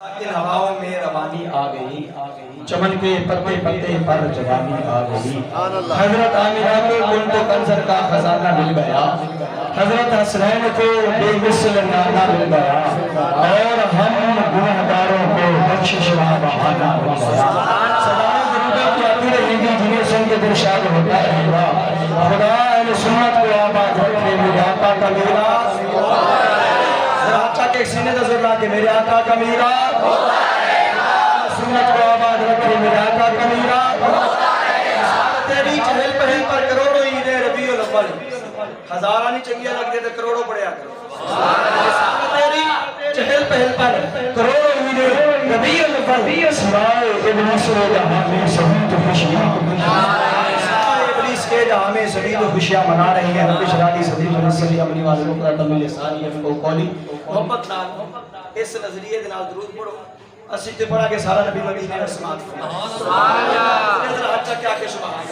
ان ہواؤں میں روانی آ گئی، چمن کے پتے پتے پر جوانی آ گئی۔ حضرت آمنہ کو کنت کنزر کا خزانہ مل گیا، حضرت حسنین کو بے مثل نانا مل گیا، اور ہم گنہگاروں کو بخشش و بہانہ مل گیا۔ صدائے درودوں کی آتی رہیں گی جنہیں سن کے دل شاد ہوتا رہے گا۔ خدا اہل سنت کو آباد رکھے میرے آقا کا میراث، ایک سینے کا ذرا کہ میرے آقا کا میراث سنت کو آباد رکھے میرے آقا کا میراث۔ تیری چہل پہل پر کروڑوں عیدیں ربیع الاول، ہزارہ نہیں چنگیاں لگتے تو کروڑوں پڑھیا کرو۔ تیری چہل پہل پر کروڑوں عیدیں ربیع الاول، سوائے ابلیس و جہاں میں سبھی تو خوشیاں، ابلیس کے جہاں میں سبھی تو خوشیاں منا رہی ہیں۔ رب اشرح لی صدری ویسر لی امری واحلل عقدۃ من لسانی یفقہوا قولی۔ محبت نال اس نظریے دے نال درود پڑھو، اسی تے پڑھا کے سارا نبی مدینے دا سماعت فرمایا سبحان اللہ۔ ذرا ہاتھ چاک کے آ کے سبحان اللہ،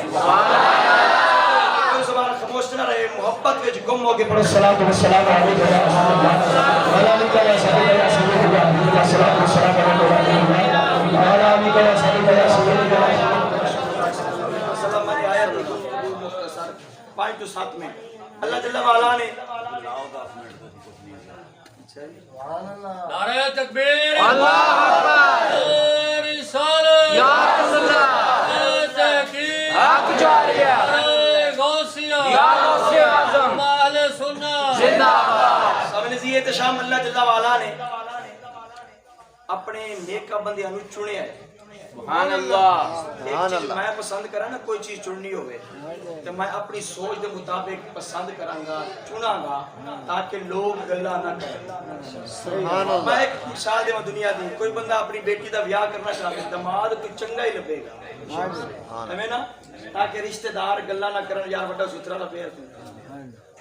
کوئی زبان خاموش نہ رہے، محبت وچ گم ہو کے پڑھو صلاۃ و سلام علیک یا رسول اللہ وعلی آلک یا صحابہ یا سیدنا محمد صلاۃ و سلام علیک وعلی آلک یا صحابہ یا سیدنا 5 to 7 میں اللہ جل وعلا نے نعرہ تکبیر، اللہ اکبر، رسالت یا رسول اللہ، تحقیق حق جاریہ، غوثیہ یا غوث اعظم، اہل سنت زندہ باد۔ سب نزی احتشام اللہ جل وعلا نے اپنے نیک بندیاں نو چنے ہے۔ سبحان اللہ۔ ایک چیز میں پسند کرا نا، کوئی چیز چننی ہوئے تو میں اپنی سوچ دے مطابق پسند کراں گا، چنا گا تاکہ لوگ گلا نہ کریں۔ میں ایک مثال دے دنیا دی، کوئی بندہ اپنی بیٹی دا بیاہ کرنا چاہے، دماد کوئی چنگا ہی لبے گا، ہمیں نا، تاکہ رشتہ دار گلا نہ کرن یار بڑا ستھرا لبے ہے۔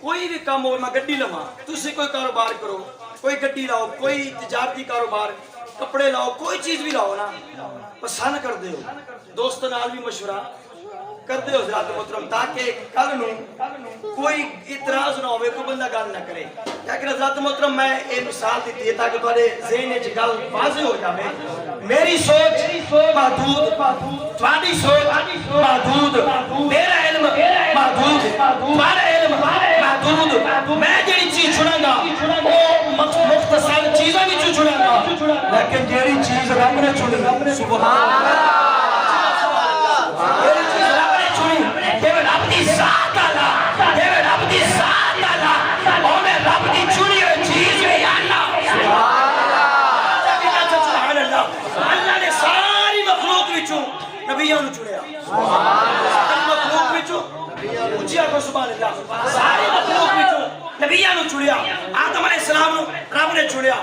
کوئی بھی کام ہو، میں گڈی لواں، تسی کوئی کاروبار کرو، کوئی گڈی لاؤ، کوئی تجارتی کاروبار، کپڑے لاؤ، کوئی چیز بھی لاؤ نا، پسند کر دے ہو، دوست نال بھی مشورہ کر دے ہو حضرات محترم، تاکہ کل نو کوئی اعتراض نہ ہوئے، کوئی بندہ گل نہ کرے۔ لیکن حضرات محترم میں ایک مثال دیتی ہے تاکہ تمہارے ذہن وچ گل واضح ہو جائے۔ میری سوچ محدود، تمہاری سوچ محدود، میرا علم محدود، تمہارا علم محدود، میں جڑی چیز چناں گا وہ مختصر چیزاں وچوں چناں گا، لیکن جڑی چیز رب نے چنی سبحان اللہ، جڑی چیز رب نے چنی، جے رب دی ذات اللہ، جے رب دی ذات اللہ، او میں رب دی چنی ہوئی چیز ہے یا اللہ سبحان اللہ۔ اللہ نے ساری مخلوق وچوں نبیوں نو چنیا، ساری مخلوق وچوں اونچی آکھو سبحان اللہ، ساری مخلوق وچوں نبیوں نو چنیا۔ آدم علیہ السلام نو رب نے چنیا،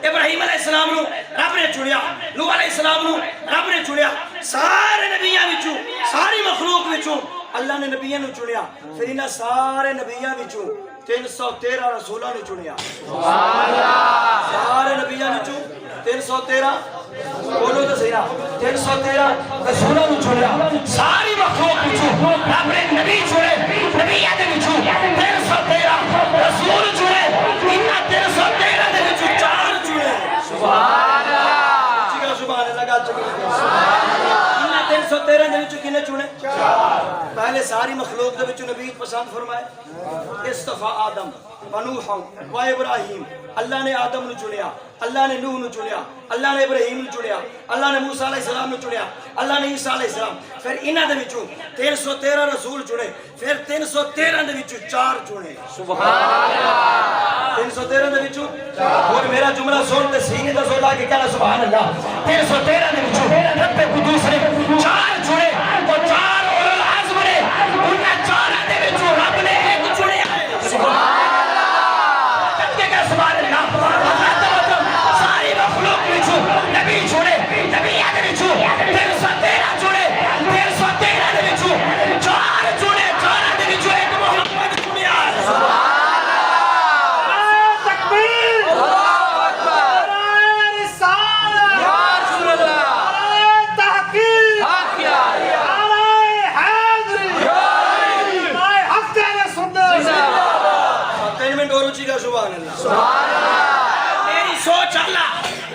ابراہیم علیہ السلام نو رب نے چنیا، نوح علیہ السلام نو رب نے چنیا، سارے نبیوں وچوں، ساری مخلوق وچوں اللہ نے نبیوں نو چنیا۔ پھر انہاں سارے نبیوں وچوں 313 رسولاں نو چنیا، سبحان اللہ، سارے نبیوں وچوں 313 بولو تو صحیح نا، 313 رسولاں نو چنیا۔ ساری مخلوق وچوں رب نے نبی چنے، نبیوں دے وچوں 313 رسول چنے، انہاں 313 دے وچوں 4 چنے، سبحان اللہ، جی سبحان اللہ، گل چکی سبحان اللہ۔ انہاں 313 دے وچوں کنے چنے؟ پہلے ساری مخلوق دے وچوں نبی پسند فرمائے، اصطفیٰ آدم و نوح و ابراہیم، اللہ نے آدم نو چنیا، اللہ نے نوح نو چنیا، اللہ نے ابراہیم نو چنیا، اللہ نے موسیٰ علیہ السلام نو چنیا، اللہ نے عیسیٰ علیہ السلام، پھر انہاں دے وچوں 313 رسول چنے، پھر 313 دے وچوں 4 چنے، سبحان اللہ، 313 دے وچوں۔ اور میرا جملہ سن تے سینے تے زور لا کے کہنا سبحان اللہ۔ 313 دے وچوں رب قدوس نے 4 چنے، اور 4 اولو العزم نے، انہاں 4 دے وچوں رب نے ایک چنیا ہے، سبحان اللہ، کہ سبحان اللہ۔ ساری مخلوق وچوں نبی چنے، نبیوں دے وچوں 313 چنے، 313 دے وچوں 4 چنے، 4 دے وچوں ایک محمد چنیا، سبحان اللہ، تکبیر، اللہ اکبر، رسالت یا رسول اللہ، تحقیق حق جاریہ، حیدری حق جاریہ سنت زندہ باد۔ 3 منٹ اور اونچی کا سبحان اللہ، سبحان اللہ۔ میری سوچ اللہ،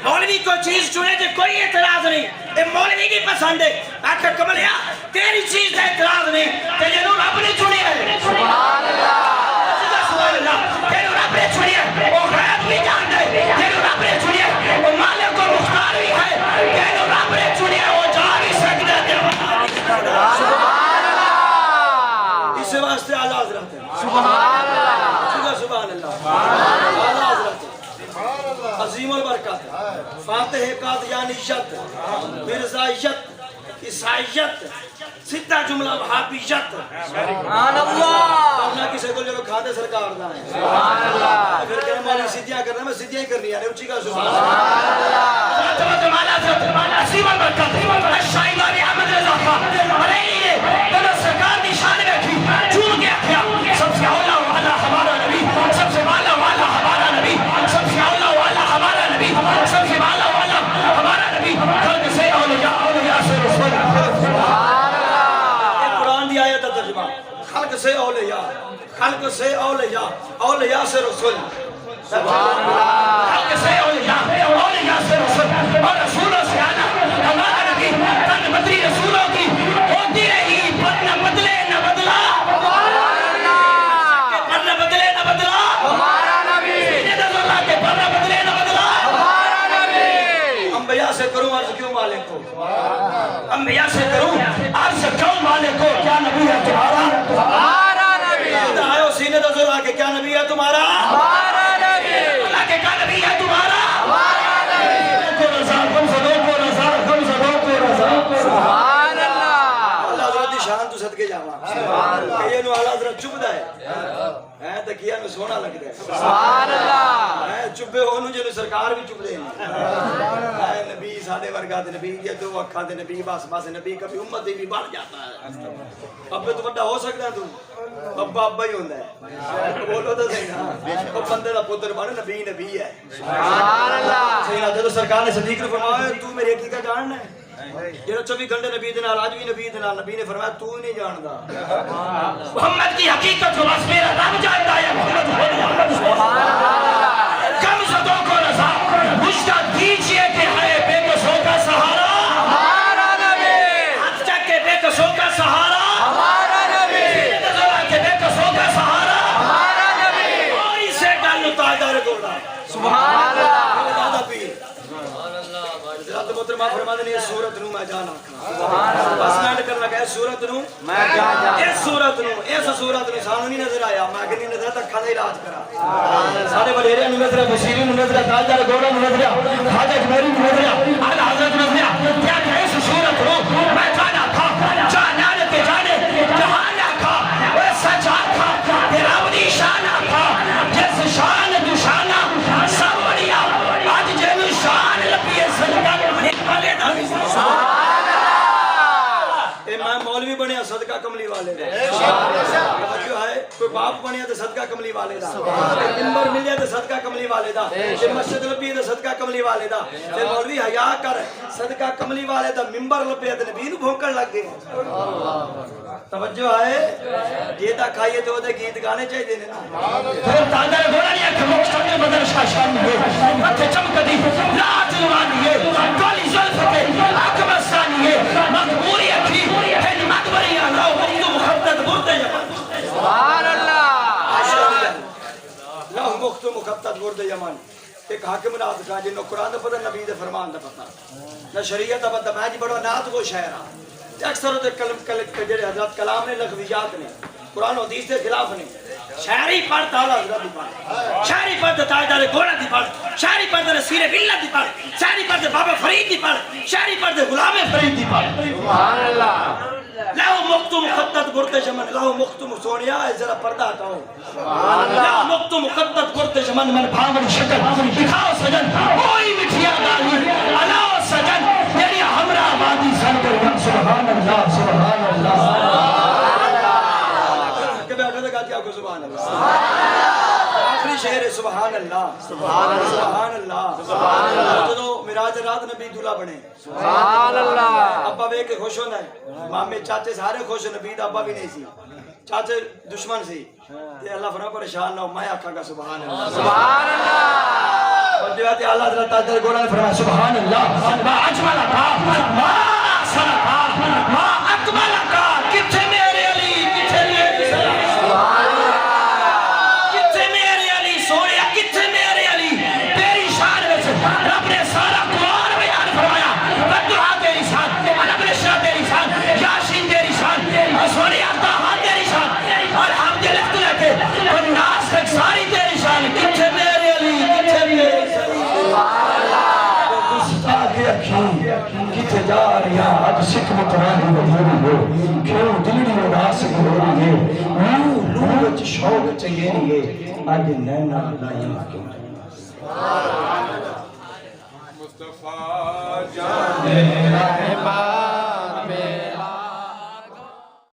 مولوی کو چیز چنے تے کوئی اعتراض نہیں اے مولوی کی پسند ہے آخر کملیا تیری چیز کا اعتراض نہیں تیرے نو رب نے چنی ہے سبحان اللہ تیرے رب نے چنی ہے وہ غیب بھی جانتا ہے تیرے رب نے چنی ہے وہ مالک و مختار بھی ہے تیرے رب نے چنی ہے وہ جا بھی سکتا ہے سبحان اللہ اس واسطے اعلیٰ حضرت ہے سبحان اللہ سبحان اللہ اعلیٰ حضرت عظیم البرکات فاتح قادیانیت مرزائیت عیسائیت سدھا جملہ وہابیت سبحان اللہ ورنہ کسی کو جو کھاتے سرکار نہ ہے سبحان اللہ پھر کہنے والی سدھیاں کرنا میں سدھیاں ہی کرنی ہے اچھی کا سبحان اللہ عظیم البرکات شاہدانی احمد رضا خان علیہ تو سرکار کی شان بیٹھی چون گیا کیا سب سے اولا والا ہمارا نبی سب سے والا والا ہمارا نبی سب سے اولا والا ہمارا نبی سب سے والا والا ہمارا نبی خلق سے اولیاء سے رسول سبحان اللہ یہ قرآن دی آیت ترجمہ خلق سے اولیاء خلق سے اولیاء اولیاء سے رسول سبحان اللہ خلق سے اولیاء اولیاء سے رسول اور رسولوں سے آنا ہمارا نبی تن بدری رسولوں کی ہوتی رہی پر نہ بدلے نہ بدلا پر نہ بدلے نہ بدلا ہمارا نبی اللہ کے پر نہ بدلے نہ بدلا ہمارا نبی انبیاء سے کروں عرض کیوں مالک کو انبیاء سے کروں عرض کیوں مالک کو کیا نبی ہے تمہارا ہمارا نبی آئے سینے تو ذرا کہ کیا نبی ہے تمہارا ہمارا نبی اللہ کے کیا نبی ہے تمہارا ہمارا نبی کو رضا کم سے دو کو رضا کم سے دو کو رضا سبحان اللہ اللہ حضرت دی شان تو صدقے جاواں سبحان اللہ یہ نو اعلی حضرت چبدا ہے تکیہ نو سونا لگدا ہے سبحان اللہ چبے اونوں جے سرکار بھی چبدے ہیں نبی ساڈے ورگا تے نبی دی دو اکھاں تے نبی بس نبی کبھی امت دی بھی بڑھ جاتا ہے ابے تو بڑا ہو سکدا ہے تو ابا ابا ہی ہوندا ہے بولو تو صحیح نا او بندے دا پتر بن نبی نبی ہے سبحان اللہ صحیح نا جے سرکار نے صدیق نے فرمایا تو میری حقیقت جاننا ہے جڑا 24 گھنٹے نبی دے نال اج بھی نبی نے فرمایا تو نہیں جاندا محمد کی حقیقت کو بس میرا رب جانتا ہے محمد سبحان اللہ کم صدوں کو رضا مجھتا دیجئے کہ ہے بے کسوں کا سہارا ہمارا نبی ہاتھ چک کے بے کسوں کا سہارا ہمارا نبی کے بے کسوں کا سہارا ہمارا نبی کوئی سے ڈالو تاجدار گوڑا سبحان اللہ دادا پیر حضرت محترمہ فرما دے اس صورت نو میں جان آکھاں بس میں کرنا لگا اس صورت نو میں جان اس صورت نو سانو نہیں نظر آیا میں کہ نہیں نظر تک کھانے علاج کرا سارے وڈیرے نو نظر بشیری نو نظر تاجدار گوڑا نو نظر حاجہ جمیری نو نظر اعلی حضرت نظر کیا کہ اس صورت نو میں جان آکھاں جانا تے جانے جہان آکھاں وہ سچ آکھاں تیرا ودی شان آکھاں جس شان تو شانہ سب بڑیا آج جنو شان لپیے صدقہ سبحان اللہ اے میں مولوی بنیا صدقہ کملی والے دا جو ہے کوئی باپ بنیا تے صدقہ کملی والے دا منبر مل جائے تے صدقہ کملی والے دا تے مسجد لپی تے صدقہ کملی والے دا تے مولوی حیا کر صدقہ کملی والے دا منبر لپیا تے نبی نو بھونکن لگ گئے توجہ ہے یہ تا کھائیے تو دے گیت گانے چاہیے نے نا پھر تاندر گھوڑا نہیں کہ مقصد میں بدر شاہ شان ہے مت چمکدی رات روانی ہے کالی زلف تے آنکھ بسانی ہے مقبوری اکھی ہے مقبری اللہ وقت مخطط برد یمن سبحان اللہ لہ وقت مخطط برد یمن ایک حاکم نات کا جنہوں قرآن دا پتہ نبی دے فرمان دا پتہ نہ شریعت دا پتہ میں جی بڑا نات کو شاعرہ اکثر ہوتے جڑے حضرت کلام نے لغویات نے قرآن و حدیث کے خلاف نے شاعری پڑھتا اللہ حضرت دی پڑھ شاعری پڑھتا تاجدار گھوڑا دی پڑھ شاعری پڑھتا رسول بلّہ دی پڑھ شاعری پڑھتا بابا فرید دی پڑھ شاعری پڑھتا غلام فرید دی پڑھ سبحان اللہ لاؤ مختم مخطط برد شمن لاؤ مختم سونیا ذرا پردہ ہٹاؤ سبحان اللہ لاؤ مختم مخطط برد شمن من بھاوری شکل دکھاؤ سجن کوئی مٹھیا گالی الاؤ سجن یعنی ہمراہ وادی سن کر سبحان اللہ سبحان اللہ کہ بیٹھے تھے کہا کو سبحان اللہ آخری شعر ہے سبحان اللہ سبحان اللہ سبحان اللہ جدو معراج رات نبی دلہا بنے سبحان اللہ ابا وے کے خوش ہونا ہے مامے چاچے سارے خوش نبی دا ابا بھی نہیں سی چاچے دشمن سی تے اللہ فرما پریشان نہ ہو میں آکھاں گا سبحان اللہ سبحان اللہ حضرت اعلی حضرت تاجدار گولہ نے فرمایا سبحان اللہ ما اجملکا ما احسنکا ما اکملکا کتھے میرے علی کتھے میری سبحان اللہ کتھے میرے علی سوڑیا کتھے میرے علی تیری شان میں سے رب نے سارا قرآن بیان فرمایا بدعا تیری شان رب نے شاہ تیری شان یاسین تیری شان سوڑیا تاہا تیری شان اور ہم دلت لیتے اور ناس تک ساری تیری شان کتھے میرے علی کتھے میرے کتھے جا رہی آج سکھ مترانی بدھوری ہو کیوں دلڑی اداس گھوری ہے لو وچ شوق چنگیری ہے آج نینا لائیاں کیوں مصطفیٰ جان رہبا